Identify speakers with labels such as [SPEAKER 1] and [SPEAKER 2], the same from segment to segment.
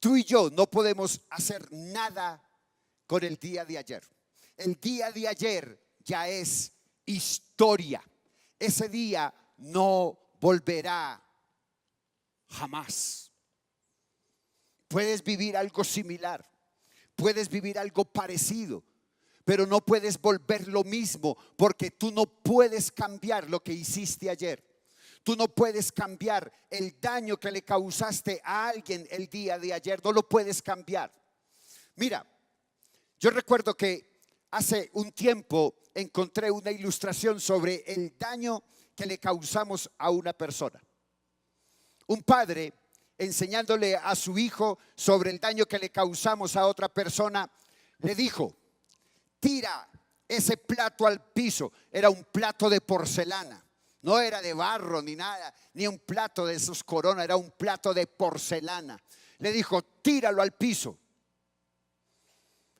[SPEAKER 1] tú y yo no podemos hacer nada con el día de ayer. El día de ayer ya es historia. Ese día no volverá jamás. Puedes vivir algo similar, puedes vivir algo parecido, pero no puedes volver lo mismo, porque tú no puedes cambiar lo que hiciste ayer. Tú no puedes cambiar el daño que le causaste a alguien el día de ayer. No lo puedes cambiar. Mira, yo recuerdo que hace un tiempo encontré una ilustración sobre el daño que le causamos a una persona. Un padre enseñándole a su hijo sobre el daño que le causamos a otra persona, le dijo: tira ese plato al piso. Era un plato de porcelana. No era de barro ni nada, ni un plato de esos Corona, era un plato de porcelana. Le dijo: tíralo al piso.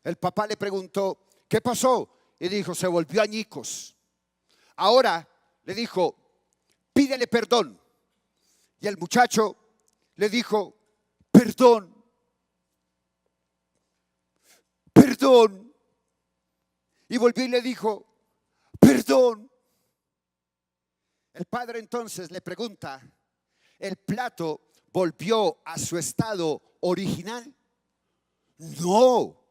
[SPEAKER 1] El papá le preguntó: ¿qué pasó? Y dijo: se volvió añicos. Ahora le dijo: pídele perdón. Y el muchacho le dijo: perdón, perdón. Y volvió y le dijo: perdón. El padre entonces le pregunta: ¿el plato volvió a su estado original? No.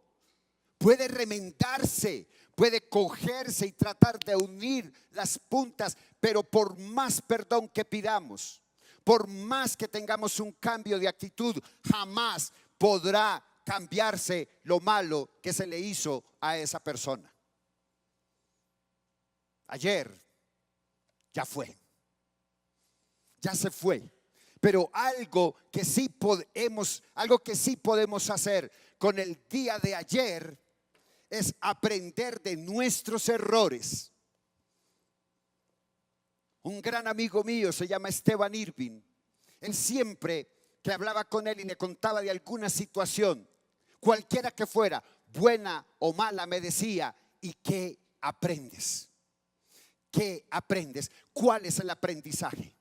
[SPEAKER 1] Puede remendarse, puede cogerse y tratar de unir las puntas, pero por más perdón que pidamos, por más que tengamos un cambio de actitud, jamás podrá cambiarse lo malo que se le hizo a esa persona. Ayer ya fue, ya se fue. Pero algo que sí podemos hacer con el día de ayer es aprender de nuestros errores. Un gran amigo mío se llama Esteban Irving. Él siempre que hablaba con él y le contaba de alguna situación, cualquiera que fuera, buena o mala, me decía: ¿y qué aprendes? ¿Qué aprendes? ¿Cuál es el aprendizaje?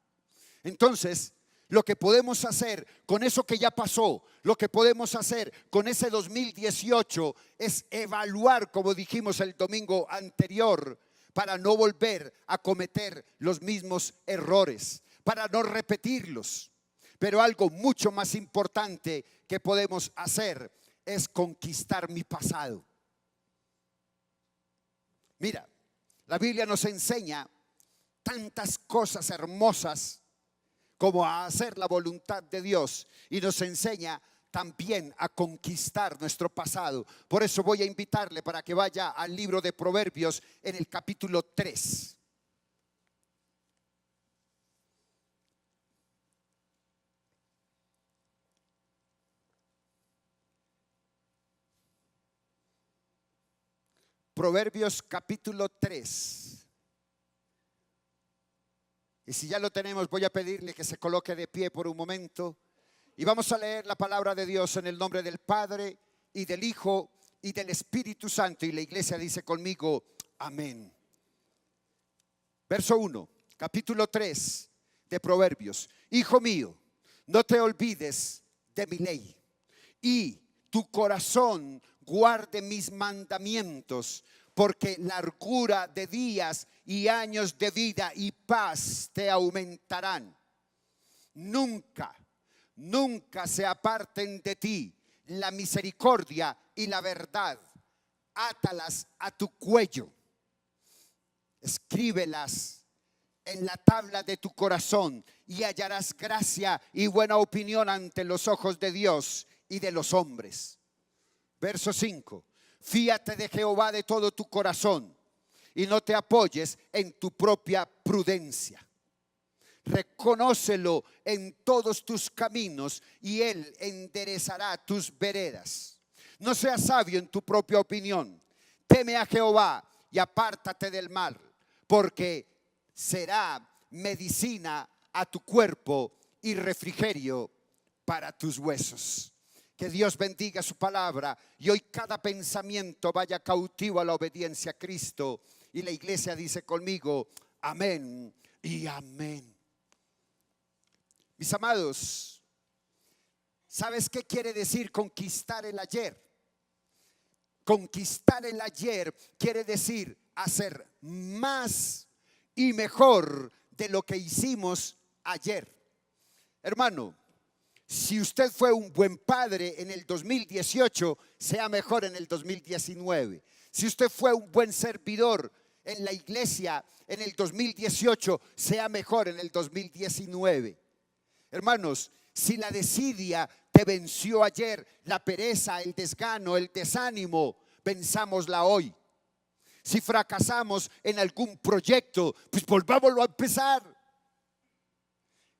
[SPEAKER 1] Entonces, lo que podemos hacer con eso que ya pasó, lo que podemos hacer con ese 2018 es evaluar, como dijimos el domingo anterior, para no volver a cometer los mismos errores, para no repetirlos. Pero algo mucho más importante que podemos hacer es conquistar mi pasado. Mira, la Biblia nos enseña tantas cosas hermosas como a hacer la voluntad de Dios, y nos enseña también a conquistar nuestro pasado. Por eso voy a invitarle para que vaya al libro de Proverbios en el capítulo 3. Proverbios capítulo 3. Y si ya lo tenemos, voy a pedirle que se coloque de pie por un momento y vamos a leer la palabra de Dios en el nombre del Padre y del Hijo y del Espíritu Santo. Y la iglesia dice conmigo: amén. Verso 1, capítulo 3 de Proverbios. Hijo mío, no te olvides de mi ley, y tu corazón guarde mis mandamientos, porque largura de días y años de vida y paz te aumentarán. Nunca se aparten de ti la misericordia y la verdad. Átalas a tu cuello, escríbelas en la tabla de tu corazón, y hallarás gracia y buena opinión ante los ojos de Dios y de los hombres. Verso 5. Fíate de Jehová de todo tu corazón y no te apoyes en tu propia prudencia. Reconócelo en todos tus caminos y Él enderezará tus veredas. No seas sabio en tu propia opinión. Teme a Jehová y apártate del mal, porque será medicina a tu cuerpo y refrigerio para tus huesos. Que Dios bendiga su palabra y hoy cada pensamiento vaya cautivo a la obediencia a Cristo. Y la iglesia dice conmigo: amén y amén. Mis amados, ¿Sabes qué quiere decir conquistar el ayer? Conquistar el ayer quiere decir hacer más y mejor de lo que hicimos ayer. Hermano, si usted fue un buen padre en el 2018, sea mejor en el 2019. Si usted fue un buen servidor en la iglesia en el 2018, sea mejor en el 2019. Hermanos, si la desidia te venció ayer, la pereza, el desgano, el desánimo, venzámosla hoy. Si fracasamos en algún proyecto, pues volvámoslo a empezar.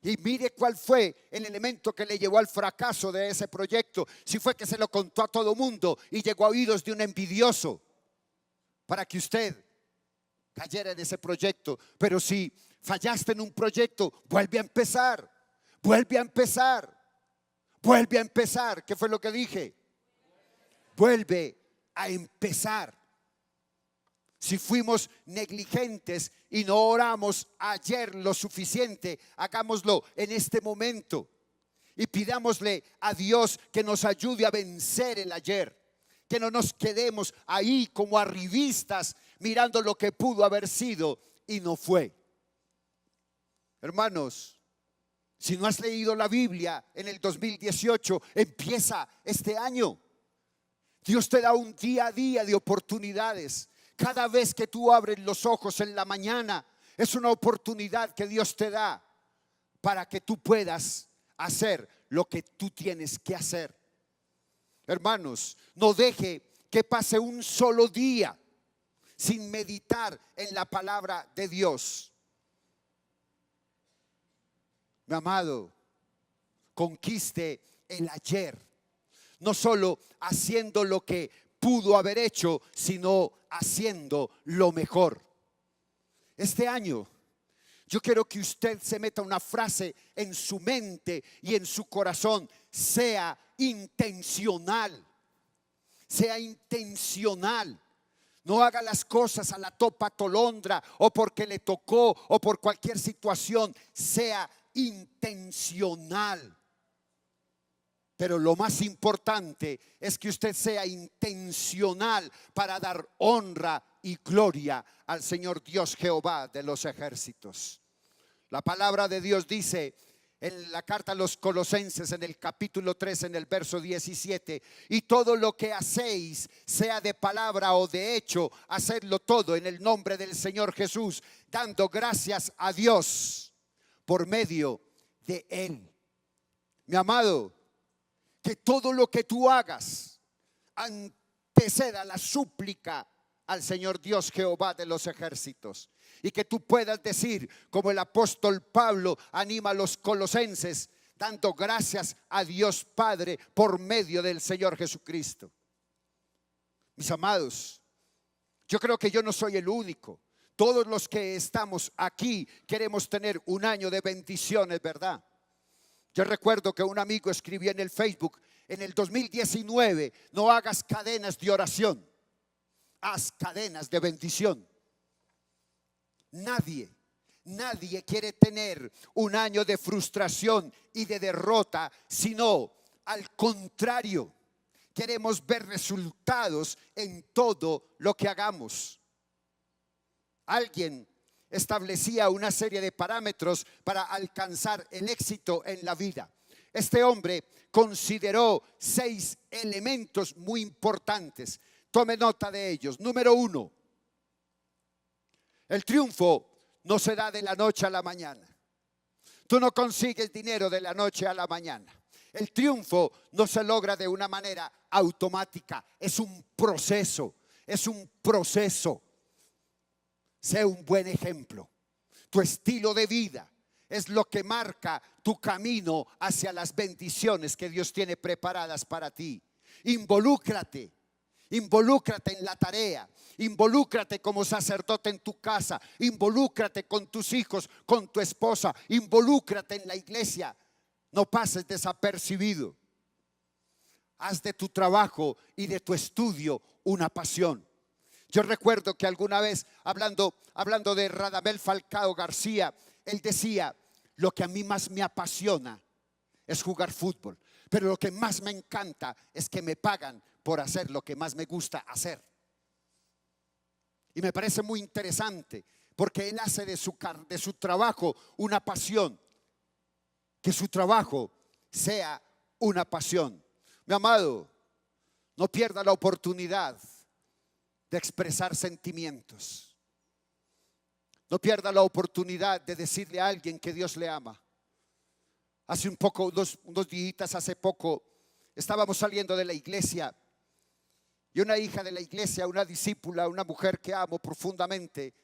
[SPEAKER 1] Y mire cuál fue el elemento que le llevó al fracaso de ese proyecto. Si fue que se lo contó a todo mundo y llegó a oídos de un envidioso para que usted cayera en ese proyecto. Pero si fallaste en un proyecto, vuelve a empezar. Vuelve a empezar. Vuelve a empezar. ¿Qué fue lo que dije? Vuelve a empezar. Si fuimos negligentes y no oramos ayer lo suficiente, hagámoslo en este momento y pidámosle a Dios que nos ayude a vencer el ayer. Que no nos quedemos ahí como arribistas mirando lo que pudo haber sido y no fue. Hermanos, si no has leído la Biblia en el 2018, empieza este año. Dios te da un día a día de oportunidades. Cada vez que tú abres los ojos en la mañana, es una oportunidad que Dios te da para que tú puedas hacer lo que tú tienes que hacer. Hermanos, no deje que pase un solo día sin meditar en la palabra de Dios. Mi amado, conquiste el ayer, no solo haciendo lo que pudo haber hecho, sino haciendo lo mejor. Este año yo quiero que usted se meta una frase en su mente y en su corazón: sea intencional. Sea intencional. No haga las cosas a la topa tolondra o porque le tocó o por cualquier situación. Sea intencional. Pero lo más importante es que usted sea intencional para dar honra y gloria al Señor Dios Jehová de los ejércitos. La palabra de Dios dice en la carta a los Colosenses, en el capítulo 3, en el verso 17: y todo lo que hacéis, sea de palabra o de hecho, hacedlo todo en el nombre del Señor Jesús, dando gracias a Dios por medio de Él. Mi amado, que todo lo que tú hagas anteceda la súplica al Señor Dios Jehová de los ejércitos, y que tú puedas decir como el apóstol Pablo anima a los colosenses, dando gracias a Dios Padre por medio del Señor Jesucristo. Mis amados, yo creo que yo no soy el único. Todos los que estamos aquí queremos tener un año de bendiciones, ¿verdad? Yo recuerdo que un amigo escribió en el Facebook: en el 2019 no hagas cadenas de oración, haz cadenas de bendición. Nadie quiere tener un año de frustración y de derrota, sino al contrario, queremos ver resultados en todo lo que hagamos. Alguien establecía una serie de parámetros para alcanzar el éxito en la vida. Este hombre consideró 6 elementos muy importantes. Tome nota de ellos. Número 1, el triunfo no se da de la noche a la mañana. Tú no consigues dinero de la noche a la mañana. El triunfo no se logra de una manera automática. Es un proceso. Es un proceso. Sé un buen ejemplo. Tu estilo de vida es lo que marca tu camino hacia las bendiciones que Dios tiene preparadas para ti. Involúcrate en la tarea. Involúcrate como sacerdote en tu casa. Involúcrate con tus hijos, con tu esposa. Involúcrate en la iglesia. No pases desapercibido. Haz de tu trabajo y de tu estudio una pasión. Yo recuerdo que alguna vez hablando de Radamel Falcao García, él decía: lo que a mí más me apasiona es jugar fútbol. Pero lo que más me encanta es que me pagan por hacer lo que más me gusta hacer. Y me parece muy interesante porque él hace de su trabajo una pasión. Que su trabajo sea una pasión. Mi amado, no pierda la oportunidad de expresar sentimientos. No pierda la oportunidad de decirle a alguien que Dios le ama. Hace un poco, unos días, hace poco, estábamos saliendo de la iglesia y una hija de la iglesia, una discípula, una mujer que amo profundamente,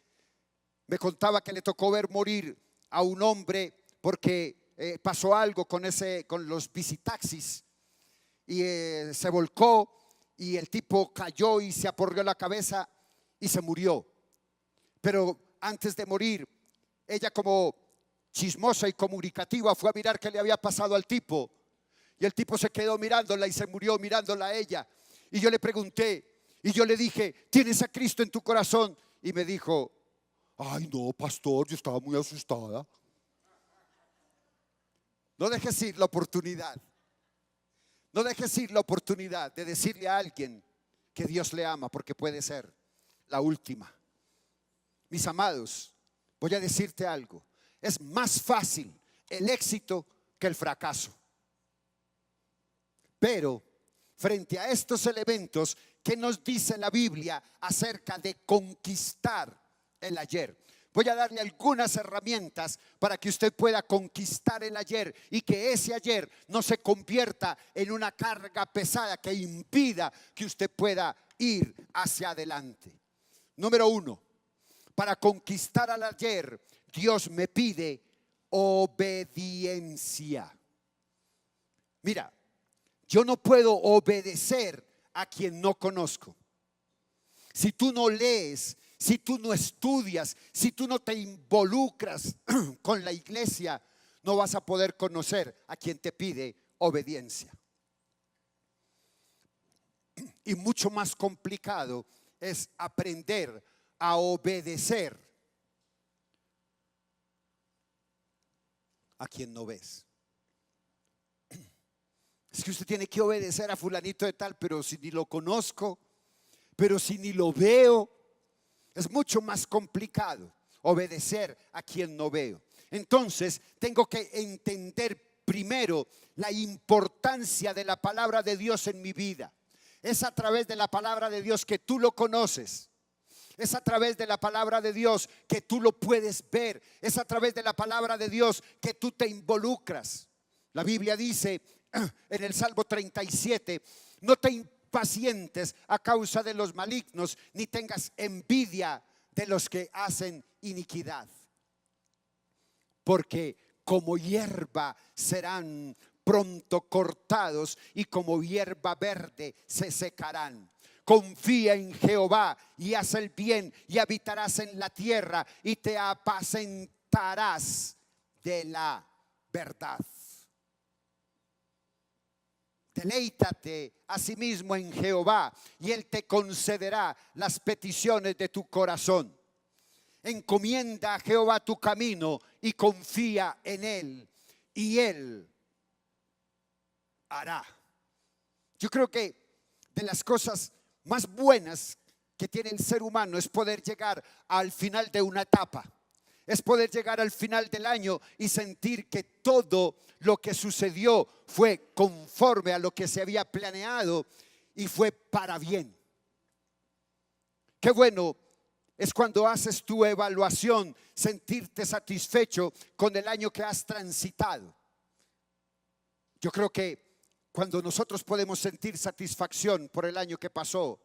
[SPEAKER 1] me contaba que le tocó ver morir a un hombre porque pasó algo con los visitaxis y se volcó y el tipo cayó y se aporreó la cabeza y se murió. Pero antes de morir, ella, como chismosa y comunicativa, fue a mirar qué le había pasado al tipo. Y el tipo se quedó mirándola y se murió mirándola a ella. Y yo le pregunté y yo le dije: ¿tienes a Cristo en tu corazón? Y me dijo: ay, no, pastor, yo estaba muy asustada. No dejes ir la oportunidad. No dejes ir la oportunidad de decirle a alguien que Dios le ama, porque puede ser la última. Mis amados, voy a decirte algo. Es más fácil el éxito que el fracaso. Pero frente a estos elementos, ¿qué nos dice la Biblia acerca de conquistar el ayer? Voy a darle algunas herramientas para que usted pueda conquistar el ayer y que ese ayer no se convierta en una carga pesada que impida que usted pueda ir hacia adelante. Número 1, para conquistar al ayer, Dios me pide obediencia. Mira, yo no puedo obedecer a quien no conozco. Si tú no lees, si tú no estudias, si tú no te involucras con la iglesia, no vas a poder conocer a quien te pide obediencia. Y mucho más complicado es aprender a obedecer a quien no ves. Es que usted tiene que obedecer a fulanito de tal, pero si ni lo conozco, pero si ni lo veo, es mucho más complicado obedecer a quien no veo. Entonces tengo que entender primero la importancia de la palabra de Dios en mi vida. Es a través de la palabra de Dios que tú lo conoces. Es a través de la palabra de Dios que tú lo puedes ver. Es a través de la palabra de Dios que tú te involucras. La Biblia dice en el Salmo 37: no te impacientes a causa de los malignos, ni tengas envidia de los que hacen iniquidad, porque como hierba serán pronto cortados y como hierba verde se secarán. Confía en Jehová y haz el bien y habitarás en la tierra y te apacentarás de la verdad. Deleítate asimismo en Jehová y Él te concederá las peticiones de tu corazón. Encomienda a Jehová tu camino y confía en Él y Él hará. Yo creo que de las cosas más buenas que tiene el ser humano es poder llegar al final de una etapa. Es poder llegar al final del año y sentir que todo lo que sucedió fue conforme a lo que se había planeado y fue para bien. Qué bueno es cuando haces tu evaluación, sentirte satisfecho con el año que has transitado. Yo creo que cuando nosotros podemos sentir satisfacción por el año que pasó,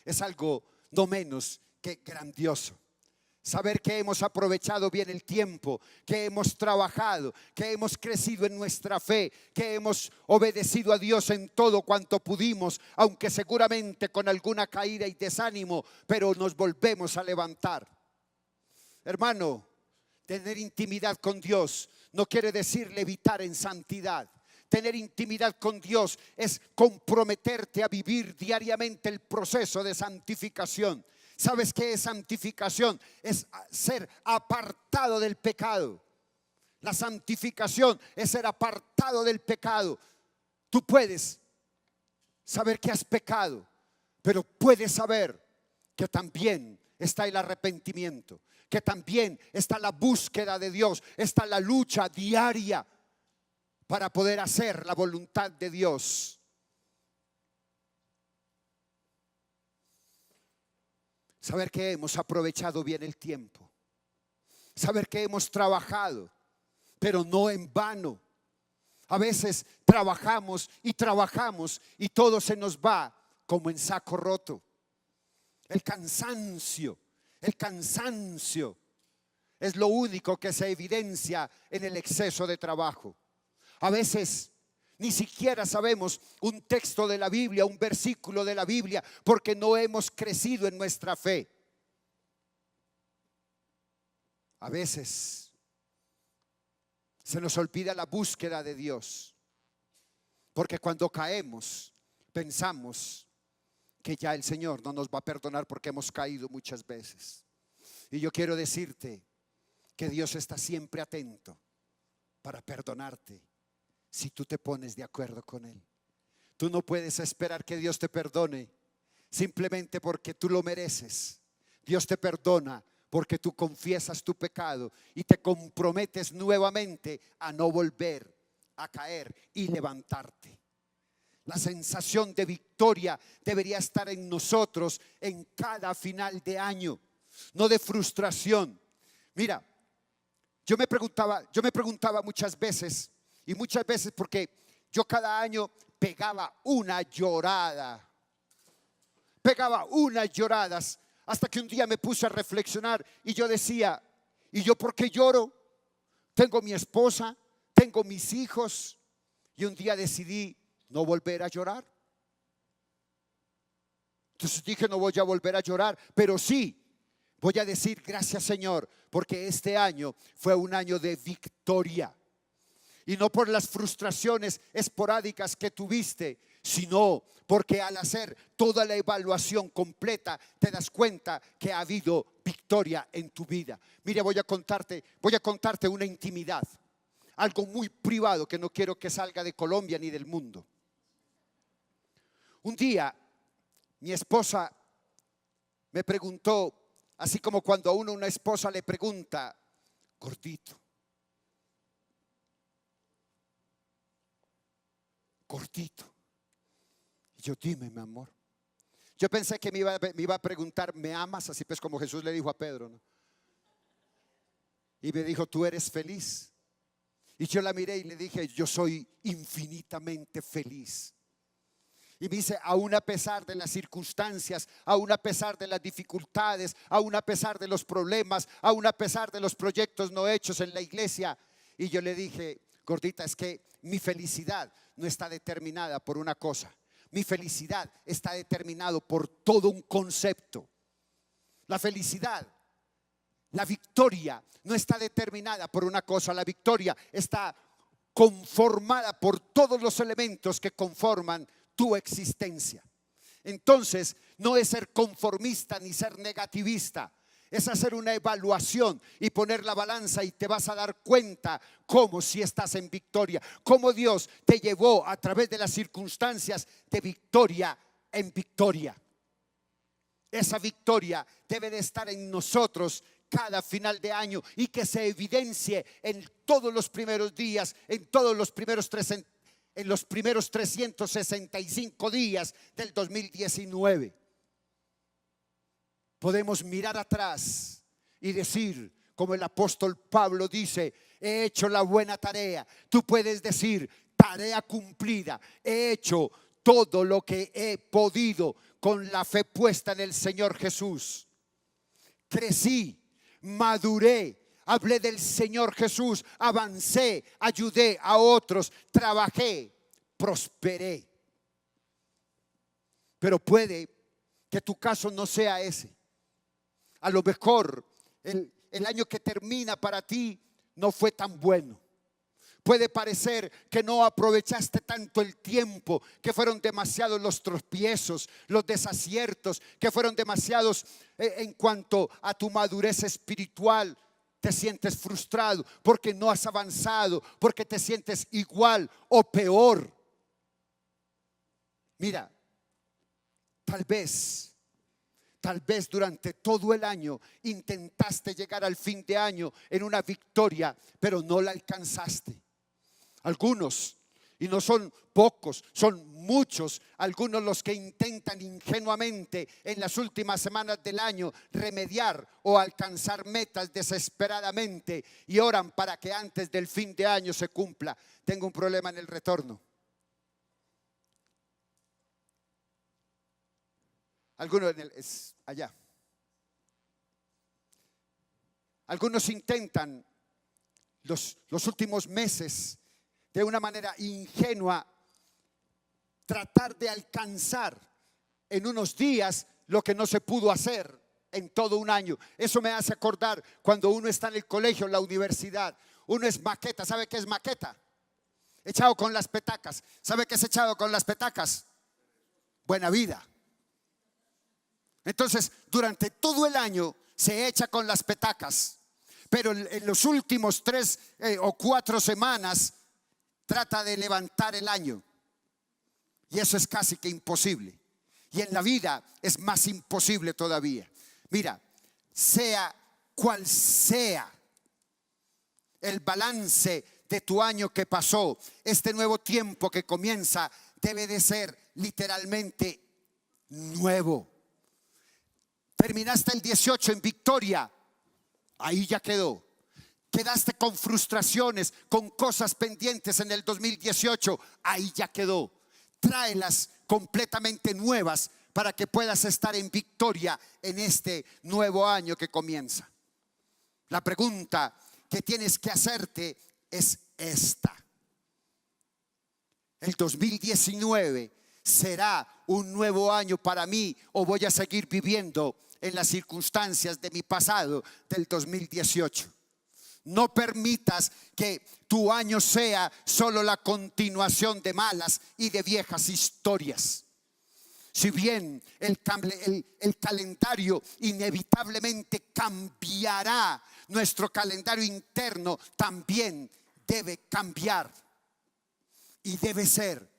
[SPEAKER 1] es algo no menos que grandioso. Saber que hemos aprovechado bien el tiempo, que hemos trabajado, que hemos crecido en nuestra fe, que hemos obedecido a Dios en todo cuanto pudimos, aunque seguramente con alguna caída y desánimo, pero nos volvemos a levantar. Hermano, tener intimidad con Dios no quiere decir levitar en santidad. Tener intimidad con Dios es comprometerte a vivir diariamente el proceso de santificación. ¿Sabes qué es santificación? Es ser apartado del pecado. La santificación es ser apartado del pecado. Tú puedes saber que has pecado, pero puedes saber que también está el arrepentimiento, que también está la búsqueda de Dios, está la lucha diaria para poder hacer la voluntad de Dios. Saber que hemos aprovechado bien el tiempo, saber que hemos trabajado, pero no en vano. A veces trabajamos y todo se nos va como en saco roto. El cansancio es lo único que se evidencia en el exceso de trabajo. A veces ni siquiera sabemos un texto de la Biblia, un versículo de la Biblia, porque no hemos crecido en nuestra fe. A veces se nos olvida la búsqueda de Dios, porque cuando caemos pensamos que ya el Señor no nos va a perdonar porque hemos caído muchas veces. Y yo quiero decirte que Dios está siempre atento para perdonarte si tú te pones de acuerdo con Él. Tú no puedes esperar que Dios te perdone simplemente porque tú lo mereces. Dios te perdona porque tú confiesas tu pecado y te comprometes nuevamente a no volver a caer y levantarte. La sensación de victoria debería estar en nosotros en cada final de año, no de frustración. Mira, yo me preguntaba muchas veces porque yo cada año pegaba unas lloradas hasta que un día me puse a reflexionar y yo decía, ¿y yo por qué lloro? Tengo mi esposa, tengo mis hijos, y un día decidí no volver a llorar. Entonces dije, no voy a volver a llorar, pero sí voy a decir gracias, Señor, porque este año fue un año de victoria. Y no por las frustraciones esporádicas que tuviste, sino porque al hacer toda la evaluación completa te das cuenta que ha habido victoria en tu vida. Mira, voy a contarte una intimidad, algo muy privado que no quiero que salga de Colombia ni del mundo. Un día mi esposa me preguntó, así como cuando a uno una esposa le pregunta, gordito, y yo, dime, mi amor. Yo pensé que me iba a preguntar, ¿me amas? Así pues como Jesús le dijo a Pedro, ¿no? Y me dijo, ¿tú eres feliz? Y yo la miré y le dije, yo soy infinitamente feliz. Y me dice, aún a pesar de las circunstancias, aún a pesar de las dificultades, aún a pesar de los problemas, aún a pesar de los proyectos no hechos en la iglesia. Y yo le dije, gordita, es que mi felicidad no está determinada por una cosa. Mi felicidad está determinado por todo un concepto. La felicidad, la victoria no está determinada por una cosa. La victoria está conformada por todos los elementos que conforman tu existencia. Entonces, no es ser conformista ni ser negativista. Es hacer una evaluación y poner la balanza y te vas a dar cuenta cómo si estás en victoria, cómo Dios te llevó a través de las circunstancias de victoria en victoria. Esa victoria debe de estar en nosotros cada final de año y que se evidencie en todos los primeros días, en los primeros 365 días del 2019. Podemos mirar atrás y decir, como el apóstol Pablo dice, he hecho la buena tarea. Tú puedes decir, tarea cumplida. He hecho todo lo que he podido con la fe puesta en el Señor Jesús. Crecí, maduré, hablé del Señor Jesús, avancé, ayudé a otros, trabajé, prosperé. Pero puede que tu caso no sea ese. A lo mejor el año que termina para ti no fue tan bueno. Puede parecer que no aprovechaste tanto el tiempo, que fueron demasiados los tropiezos, los desaciertos, que fueron demasiados en cuanto a tu madurez espiritual. Te sientes frustrado porque no has avanzado, porque te sientes igual o peor. Mira, tal vez durante todo el año intentaste llegar al fin de año en una victoria, pero no la alcanzaste. Algunos, y no son pocos, son muchos, algunos los que intentan ingenuamente en las últimas semanas del año remediar o alcanzar metas desesperadamente y oran para que antes del fin de año se cumpla. Tengo un problema en el retorno. Algunos allá. Algunos intentan los últimos meses de una manera ingenua tratar de alcanzar en unos días lo que no se pudo hacer en todo un año. Eso me hace acordar cuando uno está en el colegio, en la universidad. Uno es maqueta. ¿Sabe qué es maqueta? Echado con las petacas. ¿Sabe qué es echado con las petacas? Buena vida. Entonces, durante todo el año se echa con las petacas, pero en los últimos 3 o 4 semanas trata de levantar el año. Y eso es casi que imposible. Y en la vida es más imposible todavía. Mira, sea cual sea el balance de tu año que pasó, este nuevo tiempo que comienza debe de ser literalmente nuevo. Terminaste el 18 en victoria, ahí ya quedó. Quedaste con frustraciones, con cosas pendientes en el 2018, ahí ya quedó. Tráelas completamente nuevas para que puedas estar en victoria en este nuevo año que comienza. La pregunta que tienes que hacerte es esta: ¿el 2019 será un nuevo año para mí o voy a seguir viviendo en las circunstancias de mi pasado del 2018? No permitas que tu año sea solo la continuación de malas y de viejas historias. Si bien el calendario inevitablemente cambiará, nuestro calendario interno también debe cambiar y debe ser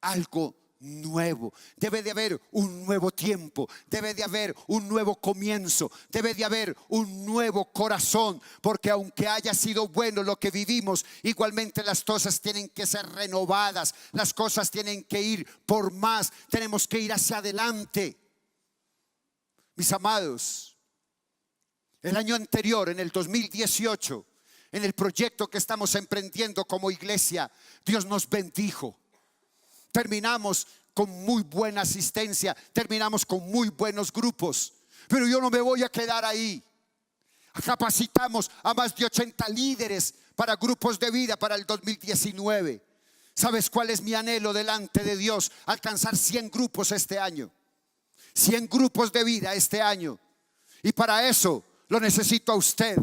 [SPEAKER 1] algo nuevo. Debe de haber un nuevo tiempo, debe de haber un nuevo comienzo, debe de haber un nuevo corazón, porque aunque haya sido bueno lo que vivimos, igualmente las cosas tienen que ser renovadas, las cosas tienen que ir por más, tenemos que ir hacia adelante. Mis amados, el año anterior, en el 2018, en el proyecto que estamos emprendiendo como iglesia, Dios nos bendijo. Terminamos con muy buena asistencia, terminamos con muy buenos grupos, pero yo no me voy a quedar ahí. Capacitamos a más de 80 líderes para grupos de vida para el 2019. ¿Sabes cuál es mi anhelo delante de Dios? Alcanzar 100 grupos este año, 100 grupos de vida este año. Y para eso lo necesito a usted.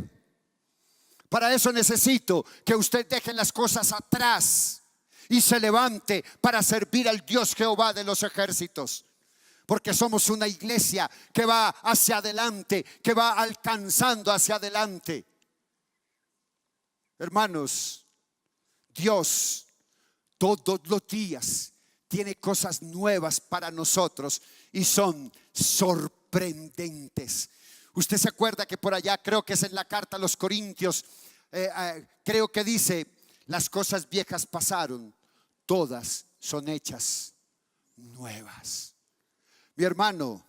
[SPEAKER 1] Para eso necesito que usted deje las cosas atrás y se levante para servir al Dios Jehová de los ejércitos. Porque somos una iglesia que va hacia adelante, que va alcanzando hacia adelante. Hermanos, Dios todos los días tiene cosas nuevas para nosotros y son sorprendentes. Usted se acuerda que por allá, creo que es en la carta a los Corintios, creo que dice: las cosas viejas pasaron, todas son hechas nuevas. Mi hermano,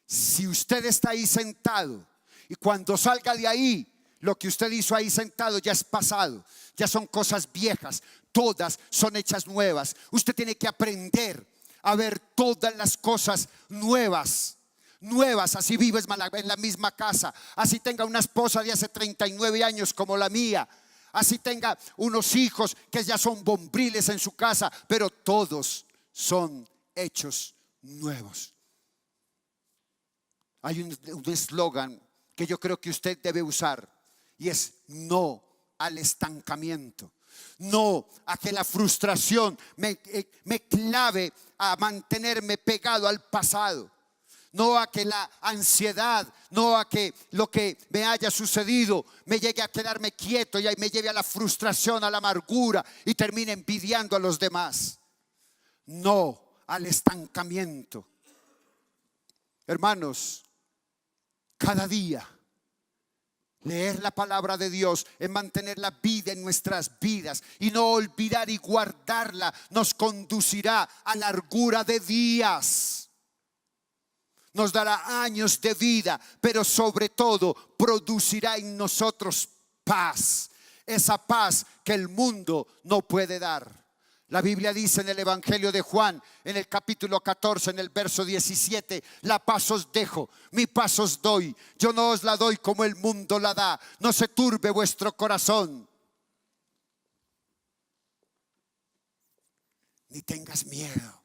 [SPEAKER 1] si usted está ahí sentado y cuando salga de ahí, lo que usted hizo ahí sentado ya es pasado, ya son cosas viejas, todas son hechas nuevas. Usted tiene que aprender a ver todas las cosas nuevas. Nuevas, así vives en la misma casa, así tenga una esposa de hace 39 años como la mía, así tenga unos hijos que ya son bombriles en su casa, pero todos son hechos nuevos. Hay un eslogan que yo creo que usted debe usar y es: no al estancamiento, no a que la frustración me clave a mantenerme pegado al pasado, no a que la ansiedad, no a que lo que me haya sucedido me llegue a quedarme quieto y me lleve a la frustración, a la amargura y termine envidiando a los demás. No al estancamiento. Hermanos, cada día leer la palabra de Dios es mantener la vida en nuestras vidas, y no olvidar y guardarla nos conducirá a largura de días. Nos dará años de vida, pero sobre todo producirá en nosotros paz. Esa paz que el mundo no puede dar. La Biblia dice en el Evangelio de Juan, en el capítulo 14, en el verso 17: la paz os dejo, mi paz os doy. Yo no os la doy como el mundo la da. No se turbe vuestro corazón, ni tengas miedo.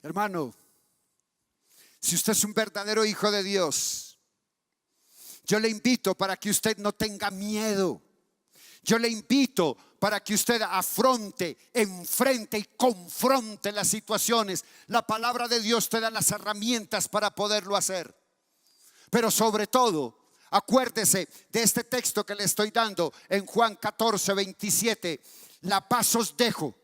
[SPEAKER 1] Hermano, si usted es un verdadero hijo de Dios, yo le invito para que usted no tenga miedo. Yo le invito para que usted afronte, enfrente y confronte las situaciones. La palabra de Dios te da las herramientas para poderlo hacer. Pero sobre todo, acuérdese de este texto que le estoy dando en Juan 14, 27. La paz os dejo,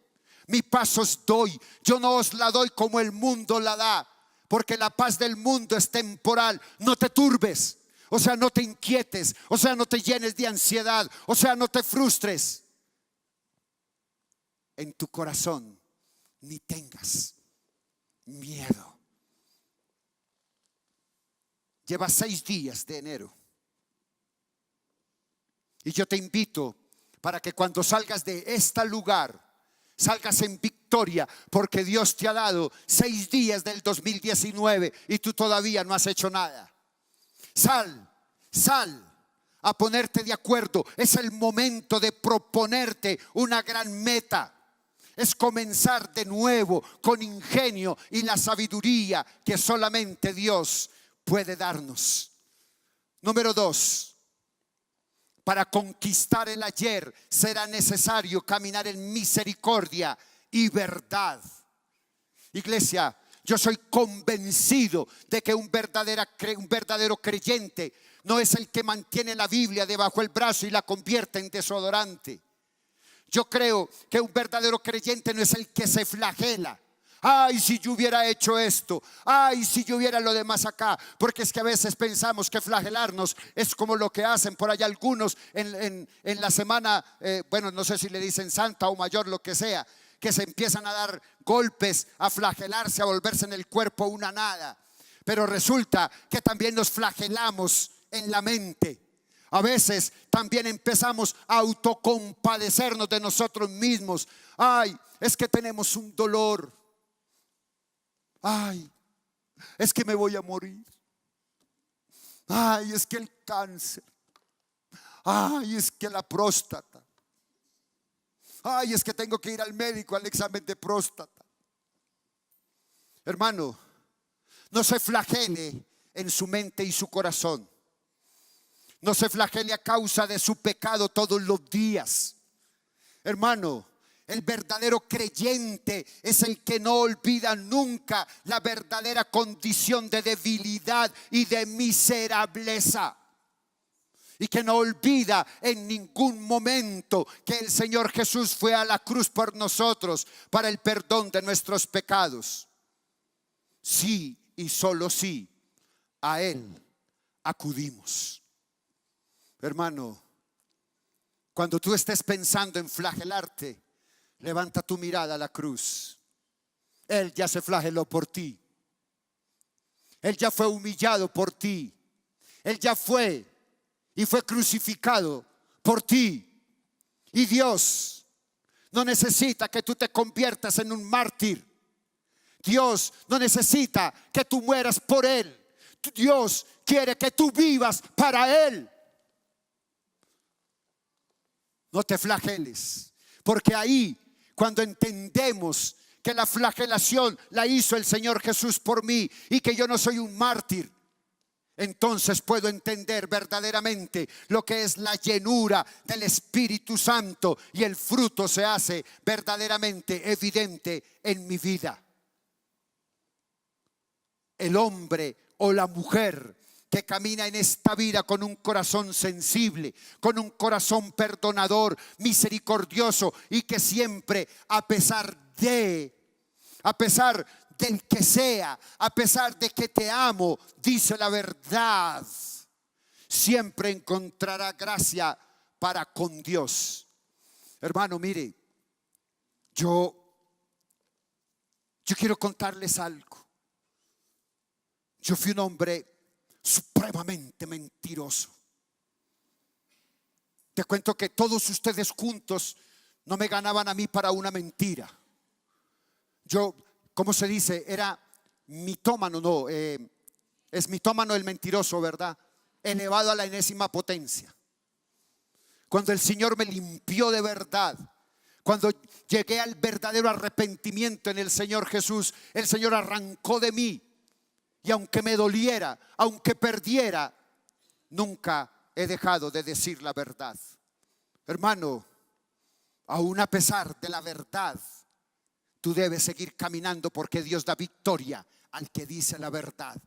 [SPEAKER 1] mi paz os doy. Yo no os la doy como el mundo la da, porque la paz del mundo es temporal. No te turbes. O sea, no te inquietes, o sea, no te llenes de ansiedad, o sea, no te frustres en tu corazón, ni tengas miedo. Lleva 6 días de enero, y yo te invito para que cuando salgas de este lugar, salgas en victoria, porque Dios te ha dado 6 días del 2019 y tú todavía no has hecho nada. Sal a ponerte de acuerdo. Es el momento de proponerte una gran meta. Es comenzar de nuevo con ingenio y la sabiduría que solamente Dios puede darnos. Número 2. Para conquistar el ayer será necesario caminar en misericordia y verdad. Iglesia, yo soy convencido de que un verdadero creyente no es el que mantiene la Biblia debajo del brazo y la convierte en desodorante. Yo creo que un verdadero creyente no es el que se flagela. Ay, si yo hubiera hecho esto, ay, si yo hubiera lo demás acá. Porque es que a veces pensamos que flagelarnos es como lo que hacen por allá algunos en la semana, bueno, no sé si le dicen santa o mayor, lo que sea, que se empiezan a dar golpes, a flagelarse, a volverse en el cuerpo una nada. Pero resulta que también nos flagelamos en la mente. A veces también empezamos a autocompadecernos de nosotros mismos. Ay, es que tenemos un dolor. Ay, es que me voy a morir. Ay, es que el cáncer. Ay, es que la próstata. Ay, es que tengo que ir al médico al examen de próstata. Hermano, no se flagele en su mente y su corazón. No se flagele a causa de su pecado todos los días. Hermano, el verdadero creyente es el que no olvida nunca la verdadera condición de debilidad y de miserableza. Y que no olvida en ningún momento que el Señor Jesús fue a la cruz por nosotros para el perdón de nuestros pecados. Sí y solo sí, a Él acudimos. Hermano, cuando tú estés pensando en flagelarte, levanta tu mirada a la cruz. Él ya se flageló por ti. Él ya fue humillado por ti. Él ya fue y fue crucificado por ti. Y Dios no necesita que tú te conviertas en un mártir. Dios no necesita que tú mueras por Él. Dios quiere que tú vivas para Él. No te flageles, porque ahí, cuando entendemos que la flagelación la hizo el Señor Jesús por mí y que yo no soy un mártir, entonces puedo entender verdaderamente lo que es la llenura del Espíritu Santo y el fruto se hace verdaderamente evidente en mi vida. El hombre o la mujer que camina en esta vida con un corazón sensible, con un corazón perdonador, misericordioso, y que siempre, a pesar del que sea, a pesar de que te amo, dice la verdad, siempre encontrará gracia para con Dios. Hermano, mire, yo quiero contarles algo. Yo fui un hombre supremamente mentiroso. Te cuento que todos ustedes juntos no me ganaban a mí para una mentira. Yo, ¿cómo se dice? Era mitómano, no, es mitómano el mentiroso, ¿verdad? Elevado a la enésima potencia. Cuando el Señor me limpió de verdad, cuando llegué al verdadero arrepentimiento en el Señor Jesús, el Señor arrancó de mí. Y aunque me doliera, aunque perdiera, nunca he dejado de decir la verdad. Hermano, aún a pesar de la verdad, tú debes seguir caminando, porque Dios da victoria al que dice la verdad.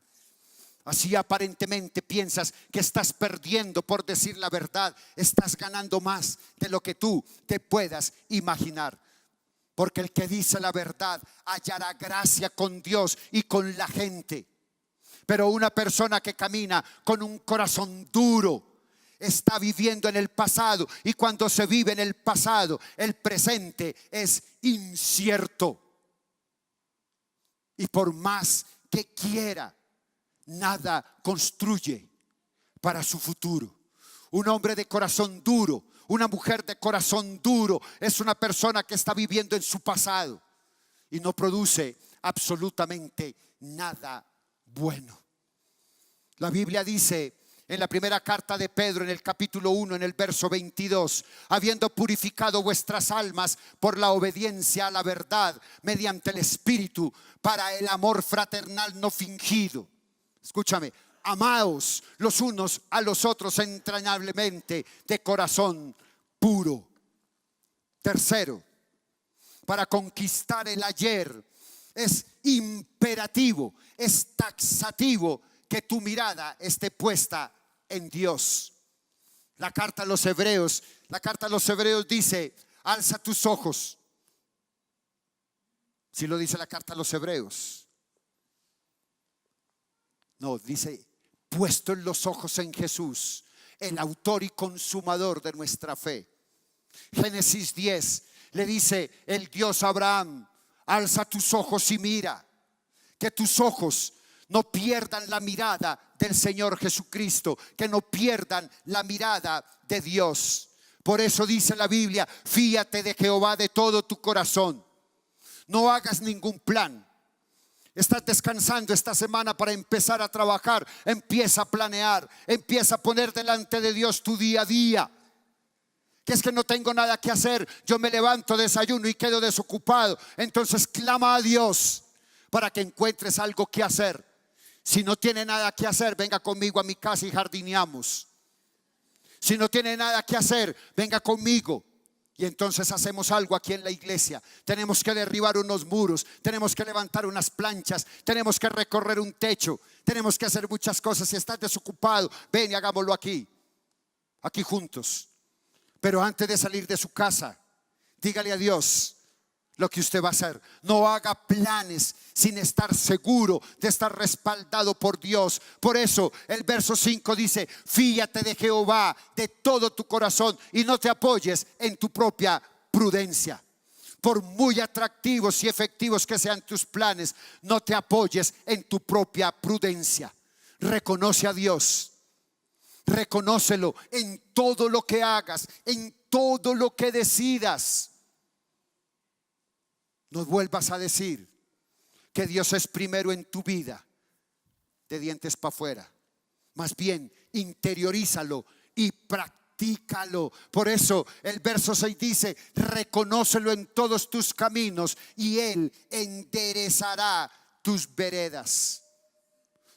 [SPEAKER 1] Así aparentemente piensas que estás perdiendo por decir la verdad, estás ganando más de lo que tú te puedas imaginar. Porque el que dice la verdad hallará gracia con Dios y con la gente. Pero una persona que camina con un corazón duro está viviendo en el pasado, y cuando se vive en el pasado, el presente es incierto. Y por más que quiera, nada construye para su futuro. Un hombre de corazón duro, una mujer de corazón duro, es una persona que está viviendo en su pasado y no produce absolutamente nada bueno. La Biblia dice en la primera carta de Pedro, en el capítulo 1, en el verso 22, habiendo purificado vuestras almas por la obediencia a la verdad mediante el Espíritu, para el amor fraternal no fingido. Escúchame, amaos los unos a los otros entrañablemente de corazón puro. Tercero, para conquistar el ayer es imperativo, es taxativo que tu mirada esté puesta en Dios. La carta a los Hebreos dice: alza tus ojos. Si lo dice la carta a los Hebreos. No, dice: puesto en los ojos en Jesús, el autor y consumador de nuestra fe. Génesis 10 le dice el Dios a Abraham: alza tus ojos y mira. Que tus ojos no pierdan la mirada del Señor Jesucristo, que no pierdan la mirada de Dios. Por eso dice la Biblia: fíate de Jehová de todo tu corazón. No hagas ningún plan. Estás descansando esta semana para empezar a trabajar. Empieza a planear, empieza a poner delante de Dios tu día a día. Que es que no tengo nada que hacer, yo me levanto, desayuno y quedo desocupado. Entonces clama a Dios para que encuentres algo que hacer. Si no tiene nada que hacer, venga conmigo a mi casa y jardineamos. Si no tiene nada que hacer, venga conmigo y entonces hacemos algo aquí en la iglesia. Tenemos que derribar unos muros, tenemos que levantar unas planchas, tenemos que recorrer un techo, tenemos que hacer muchas cosas. Si estás desocupado, ven y hagámoslo aquí juntos. Pero antes de salir de su casa, dígale a Dios lo que usted va a hacer. No haga planes sin estar seguro de estar respaldado por Dios. Por eso el verso 5 dice: fíate de Jehová de todo tu corazón y no te apoyes en tu propia prudencia. Por muy atractivos y efectivos que sean tus planes, no te apoyes en tu propia prudencia. Reconoce a Dios. Reconócelo en todo lo que hagas, en todo lo que decidas. No vuelvas a decir que Dios es primero en tu vida de dientes para afuera. Más bien, interiorízalo y practícalo. Por eso el verso 6 dice: reconócelo en todos tus caminos y Él enderezará tus veredas.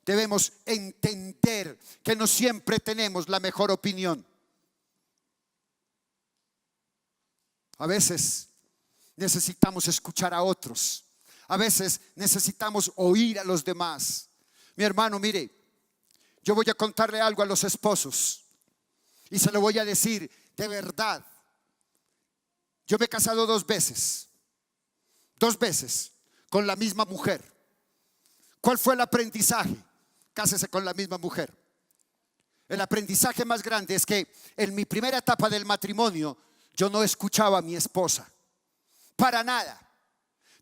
[SPEAKER 1] Debemos entender que no siempre tenemos la mejor opinión. A veces necesitamos escuchar a otros. A veces necesitamos oír a los demás. Mi hermano, mire, Yo voy a contarle algo a los esposos y se lo voy a decir de verdad. Yo me he casado dos veces con la misma mujer. ¿Cuál fue el aprendizaje? Cásese con la misma mujer. El aprendizaje más grande es que en mi primera etapa del matrimonio yo no escuchaba a mi esposa para nada.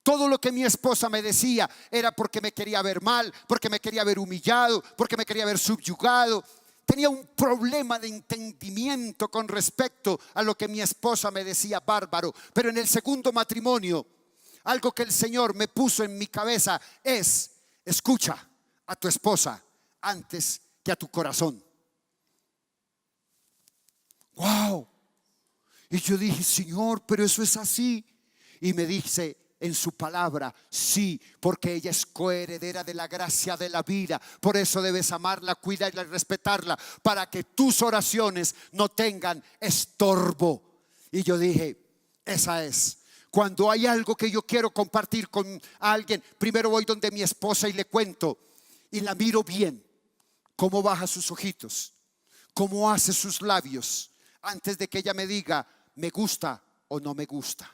[SPEAKER 1] Todo lo que mi esposa me decía era porque me quería ver mal, porque me quería ver humillado, porque me quería ver subyugado. Tenía un problema de entendimiento con respecto a lo que mi esposa me decía, bárbaro. Pero en el segundo matrimonio, algo que el Señor me puso en mi cabeza es: escucha a tu esposa antes que a tu corazón. Wow. Y yo dije, Señor, pero eso es así. Y me dice en su palabra, sí, porque ella es coheredera de la gracia de la vida. Por eso debes amarla, cuidarla y respetarla, para que tus oraciones no tengan estorbo. Y yo dije, esa es. Cuando hay algo que yo quiero compartir con alguien, primero voy donde mi esposa y le cuento, y la miro bien, cómo baja sus ojitos, cómo hace sus labios, antes de que ella me diga, me gusta o no me gusta.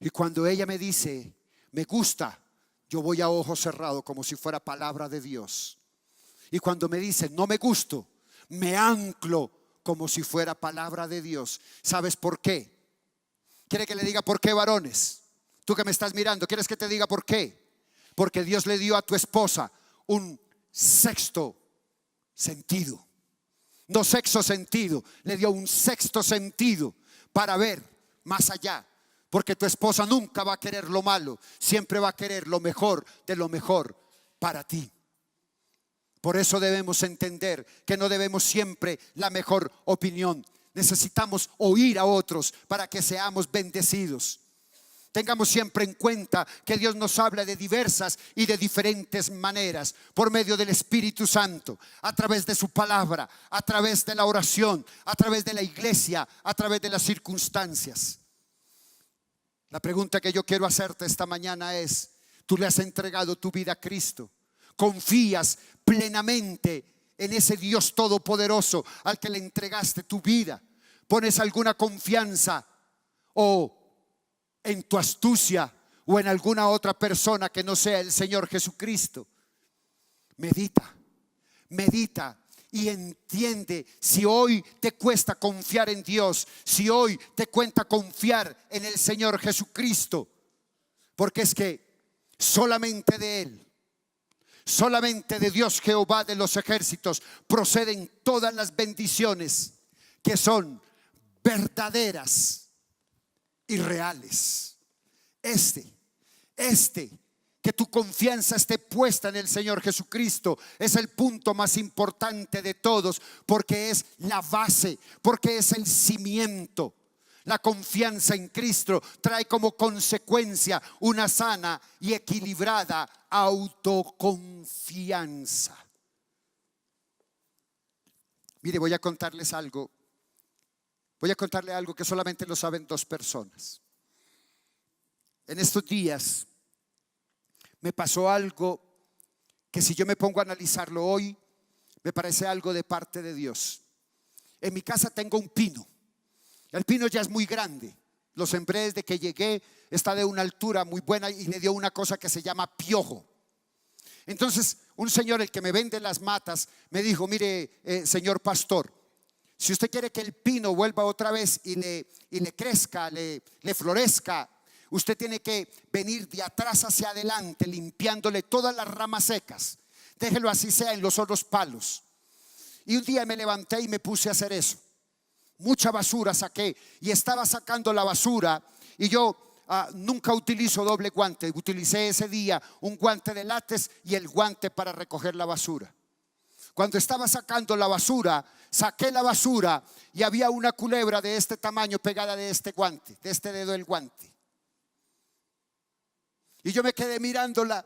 [SPEAKER 1] Y cuando ella me dice, me gusta, yo voy a ojo cerrado como si fuera palabra de Dios. Y cuando me dice, no me gusto, me anclo como si fuera palabra de Dios. ¿Sabes por qué? ¿Quiere que le diga por qué, varones? Tú que me estás mirando, ¿quieres que te diga por qué? Porque Dios le dio a tu esposa un sexto sentido. No sexto sentido, le dio un sexto sentido para ver más allá. Porque tu esposa nunca va a querer lo malo, siempre va a querer lo mejor de lo mejor para ti. Por eso debemos entender que no debemos siempre la mejor opinión. Necesitamos oír a otros para que seamos bendecidos. Tengamos siempre en cuenta que Dios nos habla de diversas y de diferentes maneras, por medio del Espíritu Santo, a través de su palabra, a través de la oración, a través de la iglesia, a través de las circunstancias. La pregunta que yo quiero hacerte esta mañana es: ¿tú le has entregado tu vida a Cristo? ¿Confías plenamente en ese Dios todopoderoso al que le entregaste tu vida? ¿Pones alguna confianza o en tu astucia o en alguna otra persona que no sea el Señor Jesucristo? Medita y entiende. Si hoy te cuesta confiar en Dios, si hoy te cuesta confiar en el Señor Jesucristo, porque es que solamente de Él, solamente de Dios Jehová de los ejércitos proceden todas las bendiciones que son verdaderas y reales. Que tu confianza esté puesta en el Señor Jesucristo es el punto más importante de todos, porque es la base, porque es el cimiento. La confianza en Cristo trae como consecuencia una sana y equilibrada autoconfianza. Mire, voy a contarle algo que solamente lo saben dos personas. En estos días me pasó algo que, si yo me pongo a analizarlo hoy, me parece algo de parte de Dios. En mi casa tengo un pino. El pino ya es muy grande. Lo sembré desde que llegué, está de una altura muy buena y le dio una cosa que se llama piojo. Entonces un señor, el que me vende las matas, me dijo: mire, señor pastor, si usted quiere que el pino vuelva otra vez y le crezca, le florezca, usted tiene que venir de atrás hacia adelante, limpiándole todas las ramas secas. Déjelo así sea en los otros palos. Y un día me levanté y me puse a hacer eso. Mucha basura saqué y estaba sacando la basura, y yo nunca utilizo doble guante. Utilicé ese día un guante de látex y el guante para recoger la basura. Cuando estaba sacando la basura, saqué la basura y había una culebra de este tamaño pegada de este guante, de este dedo del guante. Y yo me quedé mirándola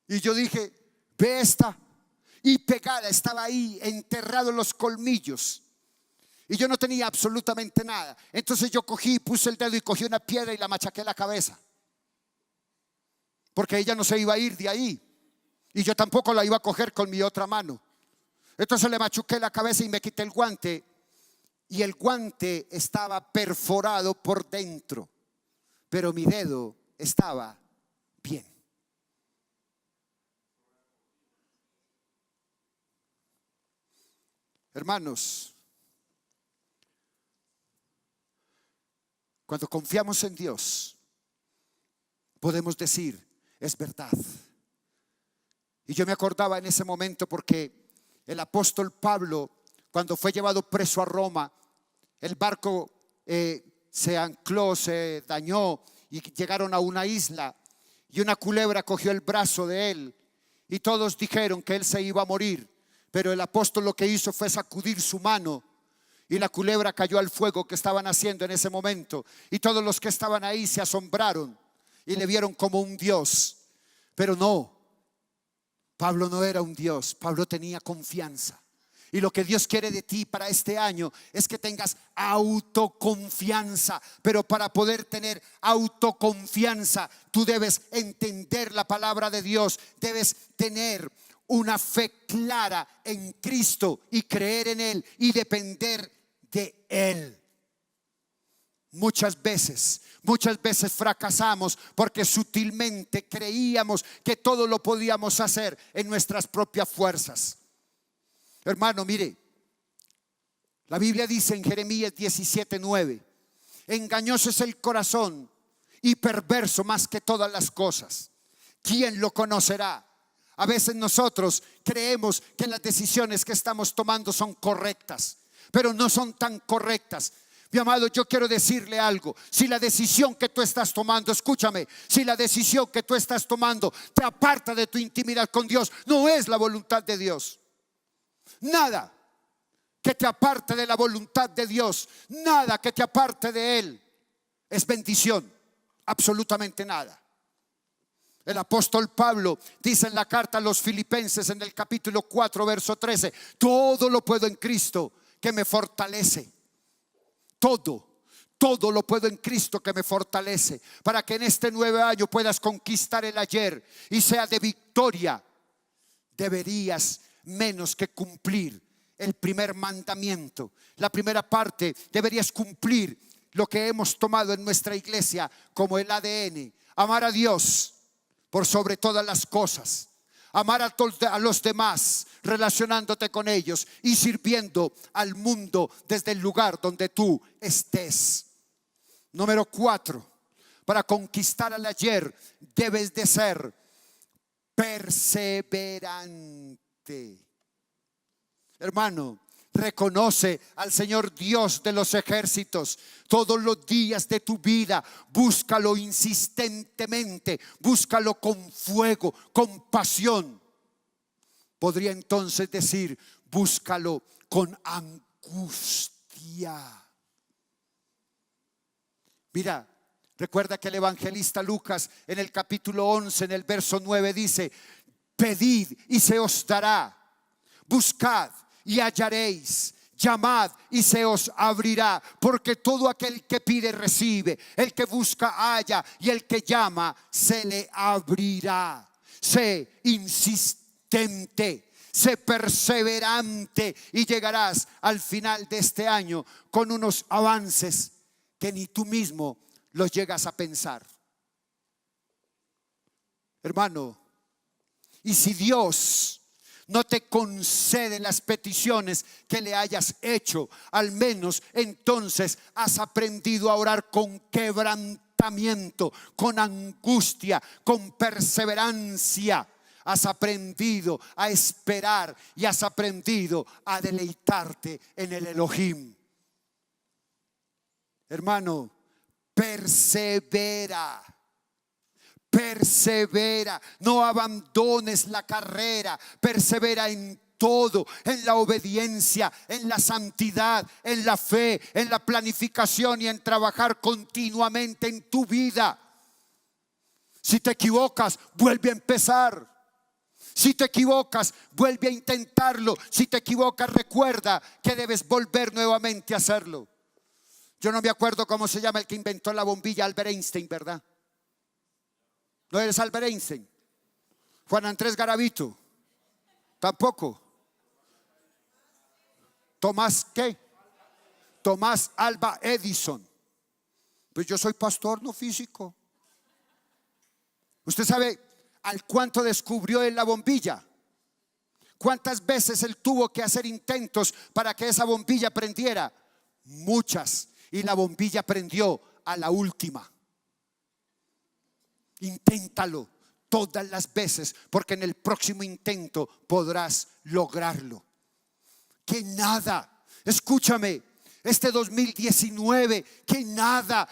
[SPEAKER 1] y yo dije: ve esta. Y pegada, estaba ahí, enterrado en los colmillos. Y yo no tenía absolutamente nada. Entonces yo cogí, puse el dedo y cogí una piedra y la machaqué la cabeza, porque ella no se iba a ir de ahí y yo tampoco la iba a coger con mi otra mano. Entonces le machuqué la cabeza y me quité el guante. Y el guante estaba perforado por dentro, pero mi dedo estaba bien. Hermanos, cuando confiamos en Dios, podemos decir, es verdad. Y yo me acordaba en ese momento porque el apóstol Pablo, cuando fue llevado preso a Roma, el barco se ancló, se dañó y llegaron a una isla y una culebra cogió el brazo de él y todos dijeron que él se iba a morir, pero el apóstol lo que hizo fue sacudir su mano y la culebra cayó al fuego que estaban haciendo en ese momento, y todos los que estaban ahí se asombraron y le vieron como un Dios. Pero no, Pablo no era un Dios, Pablo tenía confianza. Y lo que Dios quiere de ti para este año es que tengas autoconfianza. Pero para poder tener autoconfianza, tú debes entender la palabra de Dios. Debes tener una fe clara en Cristo y creer en Él y depender de Él. Muchas veces fracasamos porque sutilmente creíamos que todo lo podíamos hacer en nuestras propias fuerzas. Hermano, mire, la Biblia dice en Jeremías 17:9: engañoso es el corazón y perverso más que todas las cosas. ¿Quién lo conocerá? A veces nosotros creemos que las decisiones que estamos tomando son correctas, pero no son tan correctas. Mi amado, yo quiero decirle algo. Si la decisión que tú estás tomando, escúchame, si la decisión que tú estás tomando te aparta de tu intimidad con Dios, no es la voluntad de Dios. Nada que te aparte de la voluntad de Dios, nada que te aparte de Él es bendición, absolutamente nada. El apóstol Pablo dice en la carta a los Filipenses en el capítulo 4 verso 13: todo lo puedo en Cristo que me fortalece. Todo lo puedo en Cristo que me fortalece. Para que en este nuevo año puedas conquistar el ayer y sea de victoria, deberías menos que cumplir el primer mandamiento. La primera parte, deberías cumplir lo que hemos tomado en nuestra iglesia como el ADN: amar a Dios por sobre todas las cosas, amar a los demás, relacionándote con ellos y sirviendo al mundo desde el lugar donde tú estés. Número 4, para conquistar al ayer debes de ser perseverante. Hermano, reconoce al Señor Dios de los ejércitos todos los días de tu vida. Búscalo insistentemente, búscalo con fuego, con pasión. Podría entonces decir, búscalo con angustia. Mira, recuerda que el evangelista Lucas en el capítulo 11, en el verso 9 dice: pedid y se os dará, buscad y hallaréis, llamad y se os abrirá, porque todo aquel que pide recibe, el que busca halla, y el que llama se le abrirá. Sé insistente, sé perseverante y llegarás al final de este año con unos avances que ni tú mismo los llegas a pensar. Hermano, y si Dios no te concede las peticiones que le hayas hecho, al menos entonces has aprendido a orar con quebrantamiento, con angustia, con perseverancia. Has aprendido a esperar y has aprendido a deleitarte en el Elohim. Hermano, persevera. Persevera, no abandones la carrera, persevera en todo, en la obediencia, en la santidad, en la fe, en la planificación y en trabajar continuamente en tu vida. Si te equivocas, vuelve a empezar. Si te equivocas, vuelve a intentarlo. Si te equivocas, recuerda que debes volver nuevamente a hacerlo. Yo no me acuerdo cómo se llama el que inventó la bombilla, Albert Einstein, ¿verdad? ¿No eres Albert Einstein? Juan Andrés Garavito, tampoco. Tomás, ¿qué? Tomás Alva Edison. Pues yo soy pastor, no físico. ¿Usted sabe al cuánto descubrió él la bombilla? ¿Cuántas veces él tuvo que hacer intentos para que esa bombilla prendiera? Muchas. Y la bombilla prendió a la última. Inténtalo todas las veces, porque en el próximo intento podrás lograrlo. Que nada, escúchame, este 2019, que nada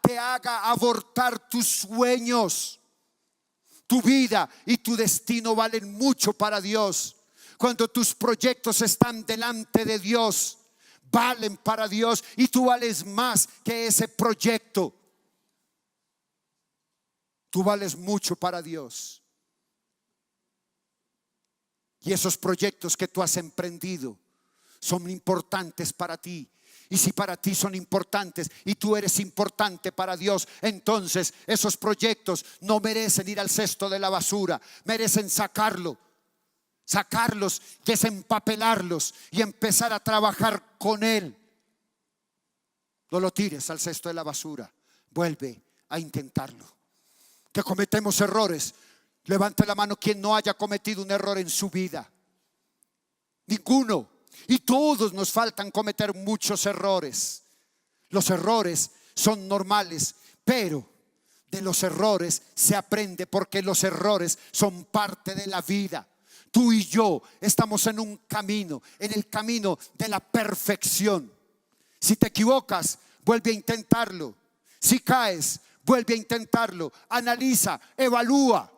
[SPEAKER 1] te haga abortar tus sueños. Tu vida y tu destino valen mucho para Dios. Cuando tus proyectos están delante de Dios, valen para Dios, y tú vales más que ese proyecto. Tú vales mucho para Dios. Y esos proyectos que tú has emprendido son importantes para ti. Y si para ti son importantes y tú eres importante para Dios, entonces esos proyectos no merecen ir al cesto de la basura. Merecen sacarlos, desempapelarlos y empezar a trabajar con Él. No lo tires al cesto de la basura. Vuelve a intentarlo. Que cometemos errores. Levante la mano quien no haya cometido un error en su vida. Ninguno. Y todos nos faltan cometer muchos errores. Los errores son normales, pero de los errores se aprende, porque los errores son parte de la vida. Tú y yo estamos en un camino, en el camino de la perfección. Si te equivocas, vuelve a intentarlo. Si caes, vuelve a intentarlo. Analiza, evalúa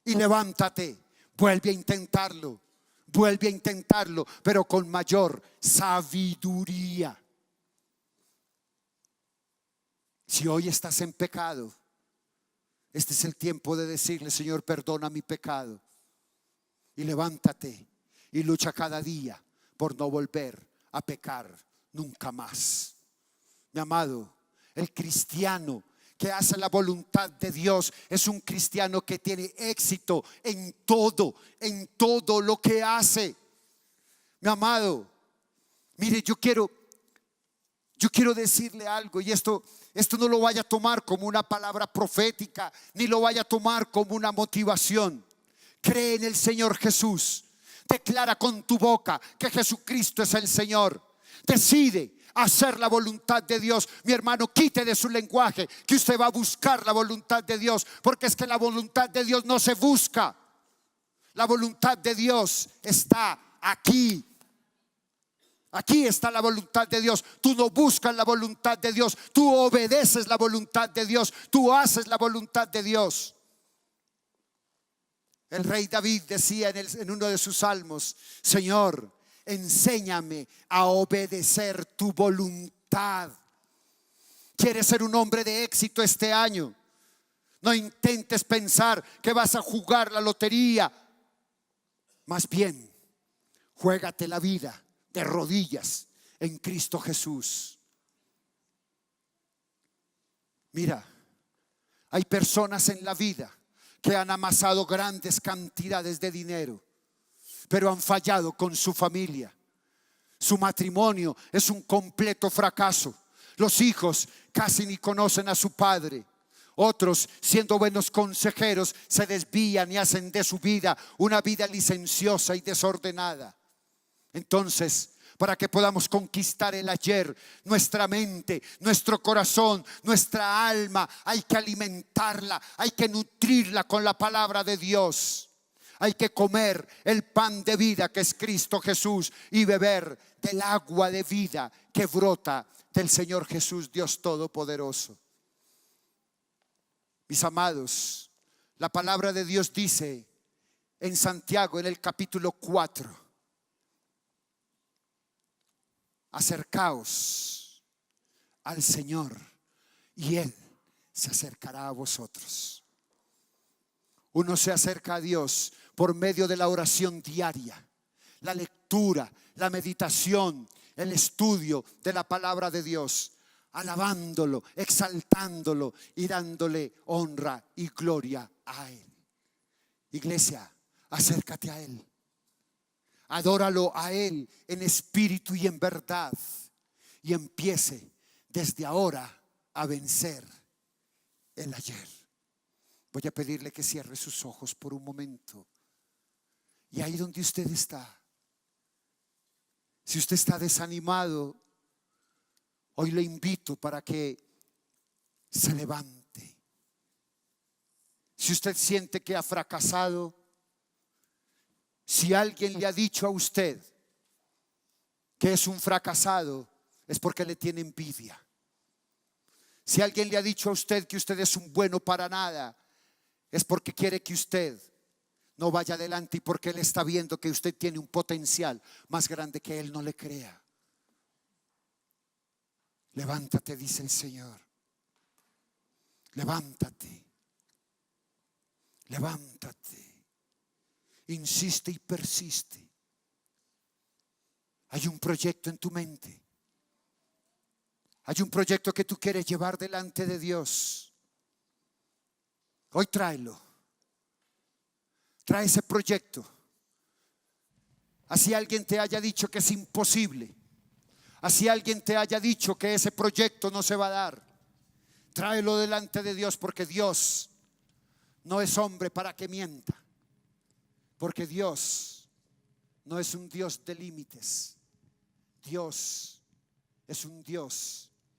[SPEAKER 1] y levántate. Vuelve a intentarlo. Vuelve a intentarlo, pero con mayor sabiduría. Si hoy estás en pecado, este es el tiempo de decirle: Señor, perdona mi pecado. Y levántate y lucha cada día por no volver a pecar nunca más. Mi amado, el cristiano que hace la voluntad de Dios es un cristiano que tiene éxito en todo lo que hace. Mi amado, mire, yo quiero decirle algo, y esto no lo vaya a tomar como una palabra profética, ni lo vaya a tomar como una motivación. Cree en el Señor Jesús. Declara con tu boca que Jesucristo es el Señor. Decide hacer la voluntad de Dios. Mi hermano, quite de su lenguaje que usted va a buscar la voluntad de Dios, porque es que la voluntad de Dios no se busca. La voluntad de Dios está aquí. Aquí está la voluntad de Dios. Tú no buscas la voluntad de Dios, tú obedeces la voluntad de Dios, tú haces la voluntad de Dios. El rey David decía en uno de sus salmos: Señor, enséñame a obedecer tu voluntad. ¿Quieres ser un hombre de éxito este año? No intentes pensar que vas a jugar la lotería. Más bien, juégate la vida de rodillas en Cristo Jesús. Mira, hay personas en la vida que han amasado grandes cantidades de dinero, pero han fallado con su familia. Su matrimonio es un completo fracaso. Los hijos casi ni conocen a su padre. Otros, siendo buenos consejeros, se desvían y hacen de su vida una vida licenciosa y desordenada. Entonces, para que podamos conquistar el ayer, nuestra mente, nuestro corazón, nuestra alma, hay que alimentarla, hay que nutrirla con la palabra de Dios. Hay que comer el pan de vida que es Cristo Jesús y beber del agua de vida que brota del Señor Jesús, Dios Todopoderoso. Mis amados, la palabra de Dios dice en Santiago, en el capítulo 4: acercaos al Señor y Él se acercará a vosotros. Uno se acerca a Dios por medio de la oración diaria, la lectura, la meditación, el estudio de la palabra de Dios, alabándolo, exaltándolo y dándole honra y gloria a Él. Iglesia, acércate a Él. Adóralo a Él en espíritu y en verdad. Y empiece desde ahora a vencer el ayer. Voy a pedirle que cierre sus ojos por un momento. Y ahí donde usted está, si usted está desanimado, hoy le invito para que se levante. Si usted siente que ha fracasado, si alguien le ha dicho a usted que es un fracasado, es porque le tiene envidia. Si alguien le ha dicho a usted que usted es un bueno para nada, es porque quiere que usted no vaya adelante y porque Él está viendo que usted tiene un potencial más grande que Él no le crea. Levántate, dice el Señor. Levántate. Levántate. Insiste y persiste. Hay un proyecto en tu mente. Hay un proyecto que tú quieres llevar delante de Dios. Hoy tráelo. Trae ese proyecto. Así alguien te haya dicho que es imposible. Así alguien te haya dicho que ese proyecto no se va a dar. Tráelo delante de Dios, porque Dios no es hombre para que mienta. Porque Dios no es un Dios de límites. Dios es un Dios